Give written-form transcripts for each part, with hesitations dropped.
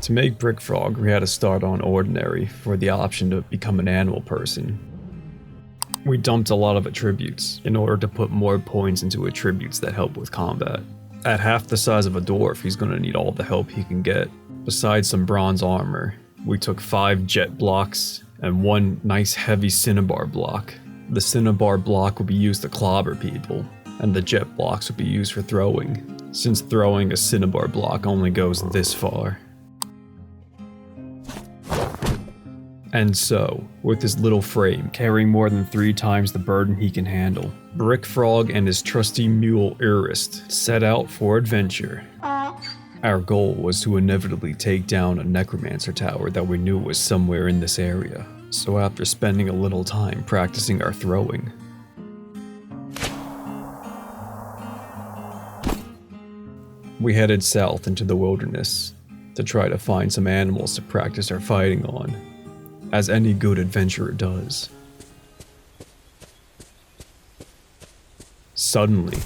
To make Brick Frog, we had to start on Ordinary for the option to become an animal person. We dumped a lot of attributes in order to put more points into attributes that help with combat. At half the size of a dwarf, he's going to need all the help he can get. Besides some bronze armor, we took 5 jet blocks and 1 nice heavy cinnabar block. The cinnabar block would be used to clobber people, and the jet blocks would be used for throwing, since throwing a cinnabar block only goes this far. And so, with his little frame carrying more than 3 times the burden he can handle, Brick Frog and his trusty mule Uris set out for adventure. Our goal was to inevitably take down a necromancer tower that we knew was somewhere in this area, so after spending a little time practicing our throwing, we headed south into the wilderness to try to find some animals to practice our fighting on, as any good adventurer does. Suddenly,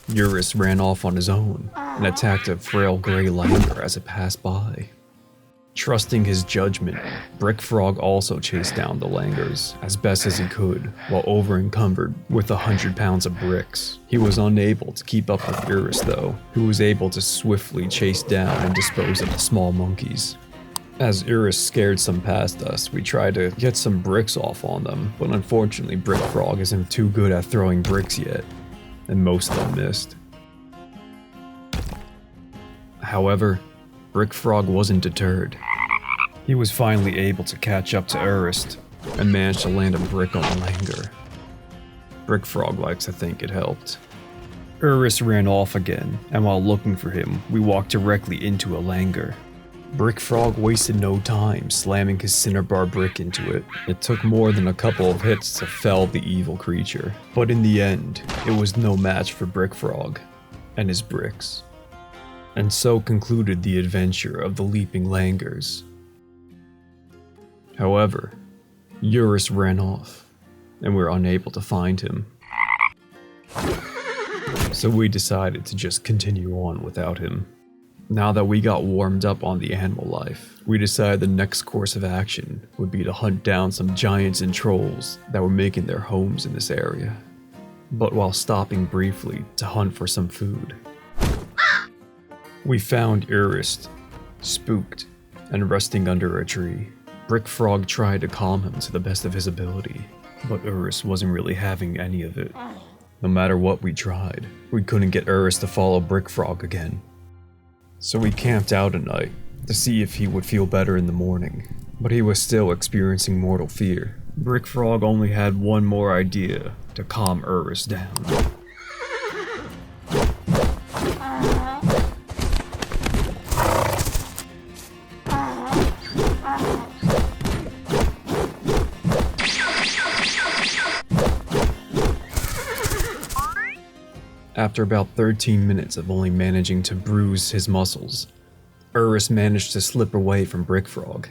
Uris ran off on his own and attacked a frail gray langur as it passed by. Trusting his judgment, Brick Frog also chased down the langurs as best as he could while over-encumbered with 100 pounds of bricks. He was unable to keep up with Uris though, who was able to swiftly chase down and dispose of the small monkeys. As Uris scared some past us, we tried to get some bricks off on them, but unfortunately Brick Frog isn't too good at throwing bricks yet, and most of them missed. However, Brick Frog wasn't deterred. He was finally able to catch up to Uris and managed to land a brick on the langur. Brick Frog likes to think it helped. Uris ran off again, and while looking for him, we walked directly into a langur. Brick Frog wasted no time slamming his cinnabar brick into it. It took more than a couple of hits to fell the evil creature, but in the end, it was no match for Brick Frog and his bricks. And so concluded the adventure of the leaping langurs. However, Uris ran off, and we were unable to find him. So we decided to just continue on without him. Now that we got warmed up on the animal life, we decided the next course of action would be to hunt down some giants and trolls that were making their homes in this area, but while stopping briefly to hunt for some food. We found Uris, spooked and resting under a tree. Brick Frog tried to calm him to the best of his ability, but Uris wasn't really having any of it. No matter what we tried, we couldn't get Uris to follow Brick Frog again. So we camped out at night to see if he would feel better in the morning, but he was still experiencing mortal fear. Brick Frog only had one more idea to calm Uris down. After about 13 minutes of only managing to bruise his muscles, Uris managed to slip away from Brick Frog.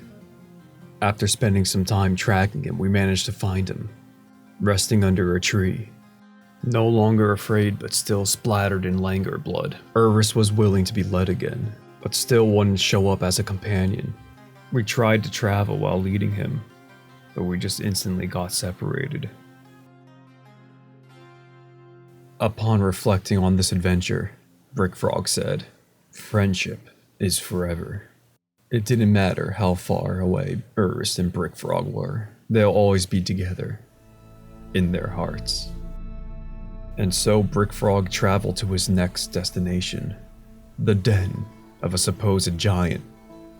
After spending some time tracking him, we managed to find him, resting under a tree. No longer afraid but still splattered in langur blood, Uris was willing to be led again, but still wouldn't show up as a companion. We tried to travel while leading him, but we just instantly got separated. Upon reflecting on this adventure, Brick Frog said, "Friendship is forever." It didn't matter how far away Uris and Brick Frog were, they'll always be together, in their hearts. And so Brick Frog traveled to his next destination, the den of a supposed giant.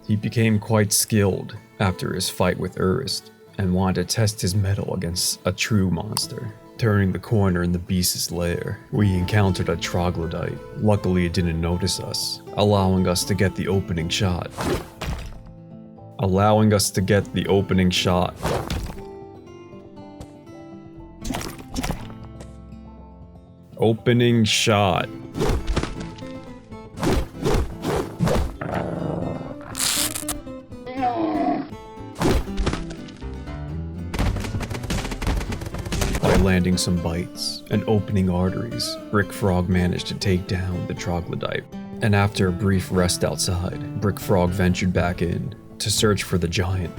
He became quite skilled after his fight with Uris and wanted to test his mettle against a true monster. Turning the corner in the beast's lair, we encountered a troglodyte. Luckily it didn't notice us, allowing us to get the opening shot. Opening shot. By landing some bites and opening arteries, Brick Frog managed to take down the troglodyte. And after a brief rest outside, Brick Frog ventured back in to search for the giant.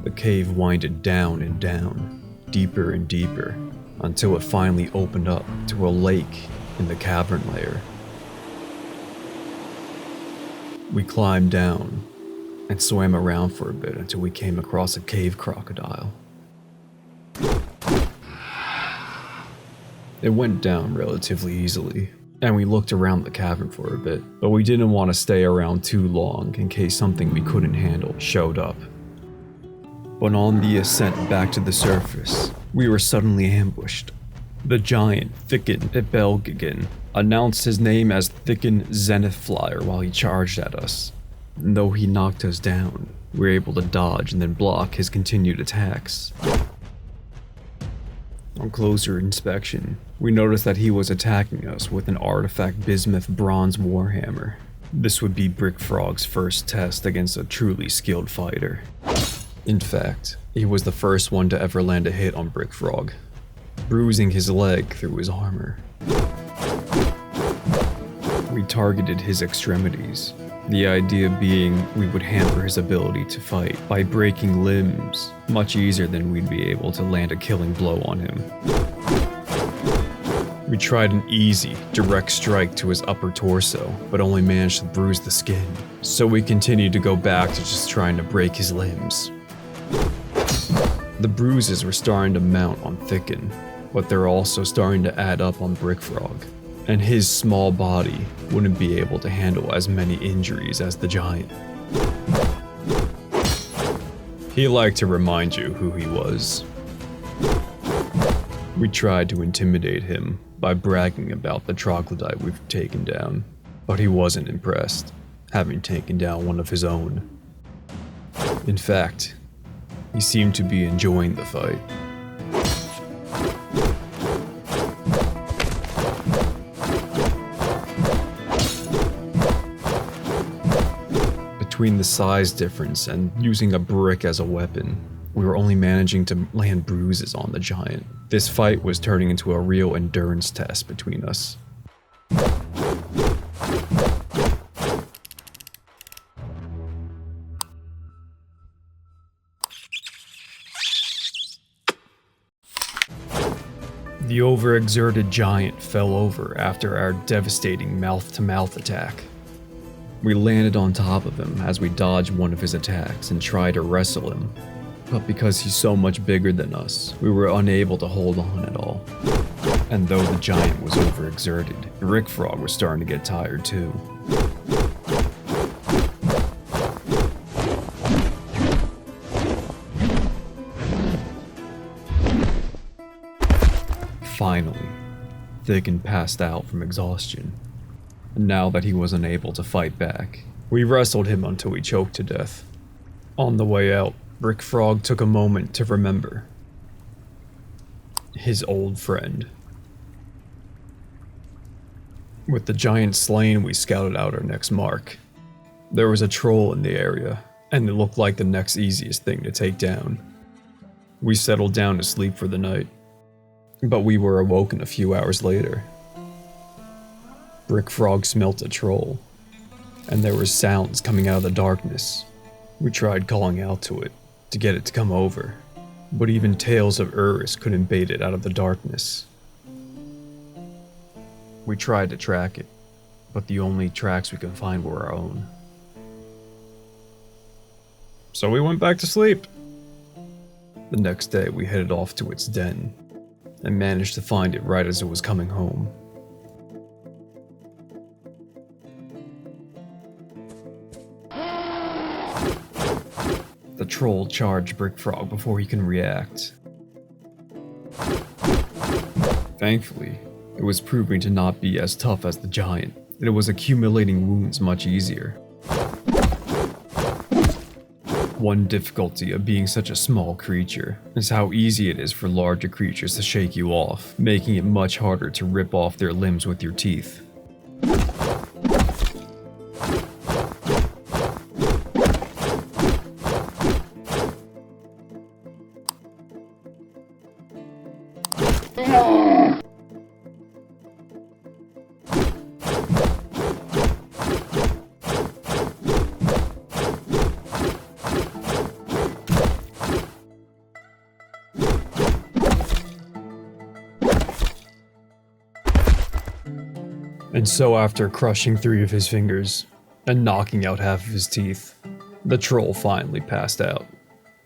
The cave winded down and down, deeper and deeper, until it finally opened up to a lake in the cavern layer. We climbed down and swam around for a bit until we came across a cave crocodile. It went down relatively easily, and we looked around the cavern for a bit, but we didn't want to stay around too long in case something we couldn't handle showed up. But on the ascent back to the surface, we were suddenly ambushed. The giant, Thicken Ibelgigan, announced his name as Thicken Zenithflyer while he charged at us. And though he knocked us down, we were able to dodge and then block his continued attacks. On closer inspection, we noticed that he was attacking us with an artifact bismuth bronze warhammer. This would be Brick Frog's first test against a truly skilled fighter. In fact, he was the first one to ever land a hit on Brick Frog, bruising his leg through his armor. We targeted his extremities, the idea being we would hamper his ability to fight by breaking limbs, much easier than we'd be able to land a killing blow on him. We tried an easy, direct strike to his upper torso, but only managed to bruise the skin, so we continued to go back to just trying to break his limbs. The bruises were starting to mount on Thicken, but they're also starting to add up on Brick Frog, and his small body wouldn't be able to handle as many injuries as the giant. He liked to remind you who he was. We tried to intimidate him by bragging about the troglodyte we've taken down, but he wasn't impressed, having taken down one of his own. In fact, he seemed to be enjoying the fight. Between the size difference and using a brick as a weapon, we were only managing to land bruises on the giant. This fight was turning into a real endurance test between us. The overexerted giant fell over after our devastating mouth-to-mouth attack. We landed on top of him as we dodged one of his attacks and tried to wrestle him. But because he's so much bigger than us, we were unable to hold on at all. And though the giant was overexerted, Brick Frog was starting to get tired too. Finally, Thicken passed out from exhaustion. And now that he was unable to fight back, we wrestled him until he choked to death. On the way out, Brick Frog took a moment to remember his old friend. With the giant slain, we scouted out our next mark. There was a troll in the area, and it looked like the next easiest thing to take down. We settled down to sleep for the night, but we were awoken a few hours later. Brick Frog smelt a troll, and there were sounds coming out of the darkness. We tried calling out to it to get it to come over, but even tales of Uris couldn't bait it out of the darkness. We tried to track it, but the only tracks we could find were our own. So we went back to sleep. The next day we headed off to its den, and managed to find it right as it was coming home. The troll charged Brick Frog before he can react. Thankfully, it was proving to not be as tough as the giant, and it was accumulating wounds much easier. One difficulty of being such a small creature is how easy it is for larger creatures to shake you off, making it much harder to rip off their limbs with your teeth. And so after crushing 3 of his fingers and knocking out half of his teeth, the troll finally passed out,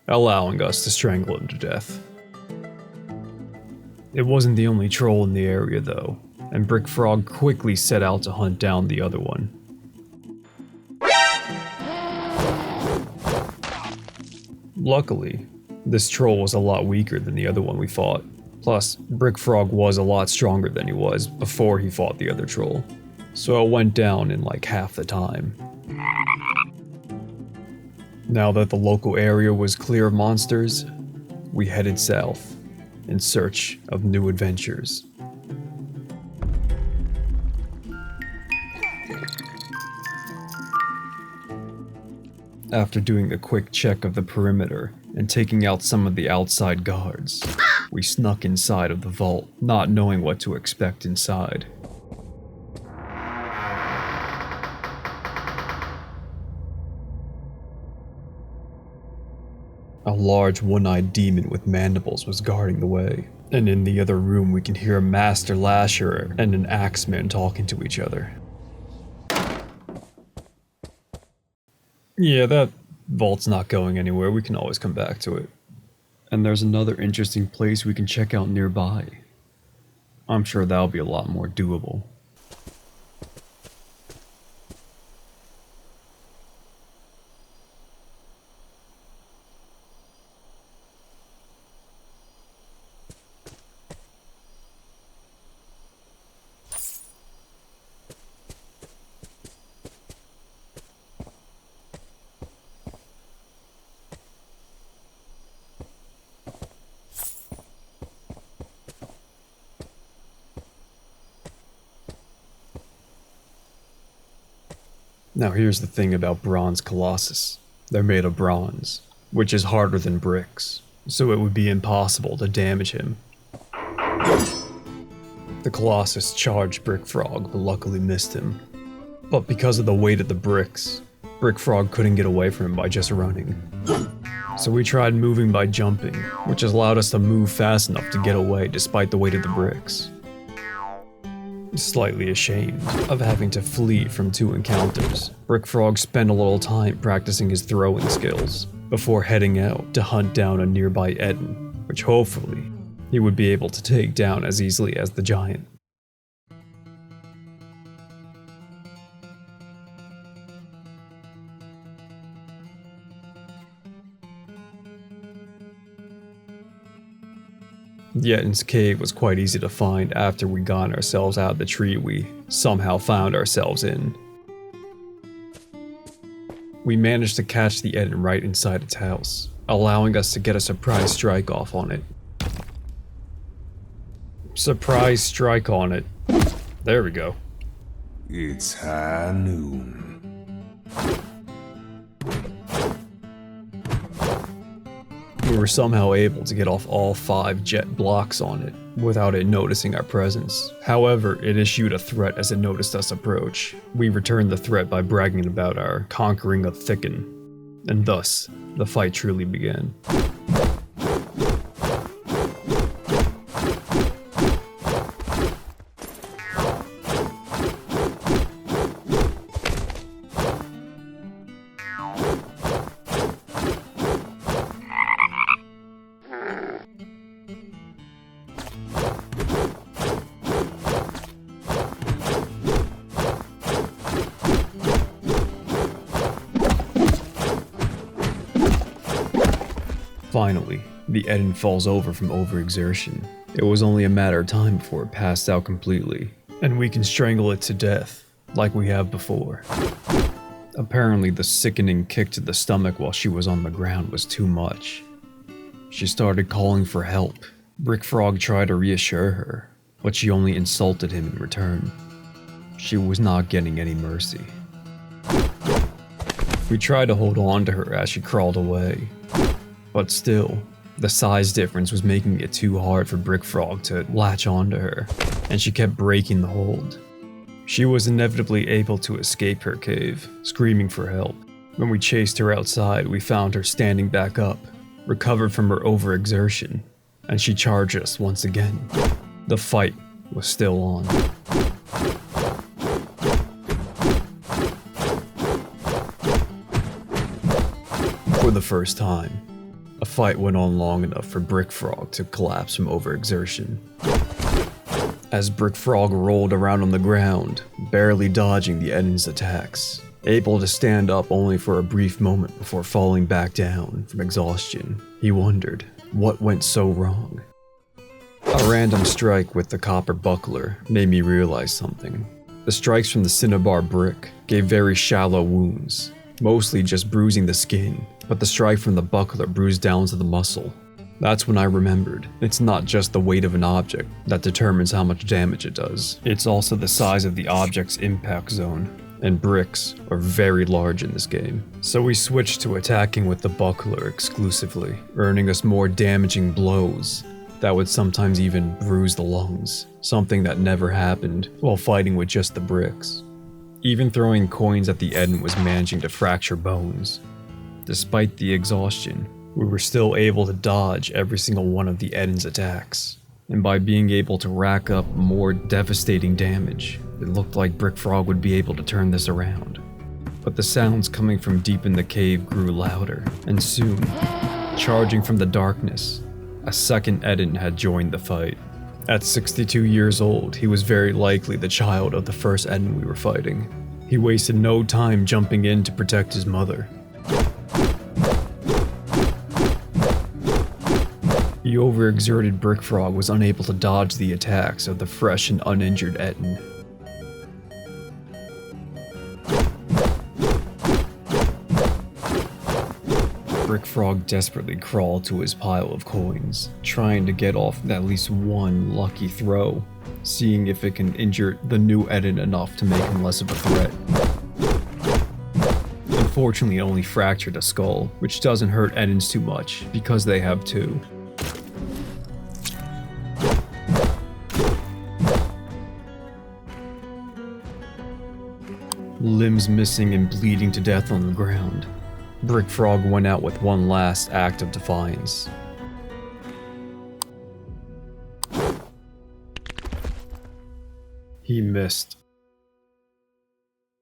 allowing us to strangle him to death. It wasn't the only troll in the area though, and Brick Frog quickly set out to hunt down the other one. Luckily, this troll was a lot weaker than the other one we fought. Plus, Brick Frog was a lot stronger than he was before he fought the other troll, so it went down in like half the time. Now that the local area was clear of monsters, we headed south in search of new adventures. After doing a quick check of the perimeter and taking out some of the outside guards, we snuck inside of the vault, not knowing what to expect inside. A large one-eyed demon with mandibles was guarding the way, and in the other room we can hear a Master Lasher and an Axeman talking to each other. Yeah, that vault's not going anywhere, we can always come back to it. And there's another interesting place we can check out nearby. I'm sure that'll be a lot more doable. Now here's the thing about bronze colossus. They're made of bronze, which is harder than bricks, so it would be impossible to damage him. The colossus charged Brick Frog, but luckily missed him. But because of the weight of the bricks, Brick Frog couldn't get away from him by just running. So we tried moving by jumping, which allowed us to move fast enough to get away despite the weight of the bricks. Slightly ashamed of having to flee from 2 encounters, Brick Frog spent a little time practicing his throwing skills before heading out to hunt down a nearby Eden, which hopefully he would be able to take down as easily as the giant. The Eden's cave was quite easy to find after we got ourselves out of the tree we somehow found ourselves in. We managed to catch the Eden right inside its house, allowing us to get a surprise strike off on it. Surprise strike on it. There we go. It's high noon. We were somehow able to get off all 5 jet blocks on it without it noticing our presence. However, it issued a threat as it noticed us approach. We returned the threat by bragging about our conquering a thicken, and thus, the fight truly began. Finally, the Eden falls over from overexertion. It was only a matter of time before it passed out completely, and we can strangle it to death, like we have before. Apparently, the sickening kick to the stomach while she was on the ground was too much. She started calling for help. Brick Frog tried to reassure her, but she only insulted him in return. She was not getting any mercy. We tried to hold on to her as she crawled away, but still, the size difference was making it too hard for Brick Frog to latch onto her, and she kept breaking the hold. She was inevitably able to escape her cave, screaming for help. When we chased her outside, we found her standing back up, recovered from her overexertion, and she charged us once again. The fight was still on. for the first time. A fight went on long enough for Brick Frog to collapse from overexertion. As Brick Frog rolled around on the ground, barely dodging the Eden's attacks, able to stand up only for a brief moment before falling back down from exhaustion, he wondered what went so wrong. A random strike with the copper buckler made me realize something. The strikes from the cinnabar brick gave very shallow wounds, mostly just bruising the skin, but the strike from the buckler bruised down to the muscle. That's when I remembered, it's not just the weight of an object that determines how much damage it does. It's also the size of the object's impact zone, and bricks are very large in this game. So we switched to attacking with the buckler exclusively, earning us more damaging blows that would sometimes even bruise the lungs, something that never happened while fighting with just the bricks. Even throwing coins at the Eden was managing to fracture bones. Despite the exhaustion, we were still able to dodge every single one of the Eden's attacks, and by being able to rack up more devastating damage, it looked like Brick Frog would be able to turn this around. But the sounds coming from deep in the cave grew louder, and soon, charging from the darkness, a second Eden had joined the fight. At 62 years old, he was very likely the child of the first Eden we were fighting. He wasted no time jumping in to protect his mother. The overexerted Brick Frog was unable to dodge the attacks of the fresh and uninjured Eden. Brick Frog desperately crawled to his pile of coins, trying to get off at least one lucky throw, seeing if it can injure the new Eden enough to make him less of a threat. Unfortunately, it only fractured a skull, which doesn't hurt Edens too much, because they have two. Limbs missing and bleeding to death on the ground, Brick Frog went out with one last act of defiance. He missed.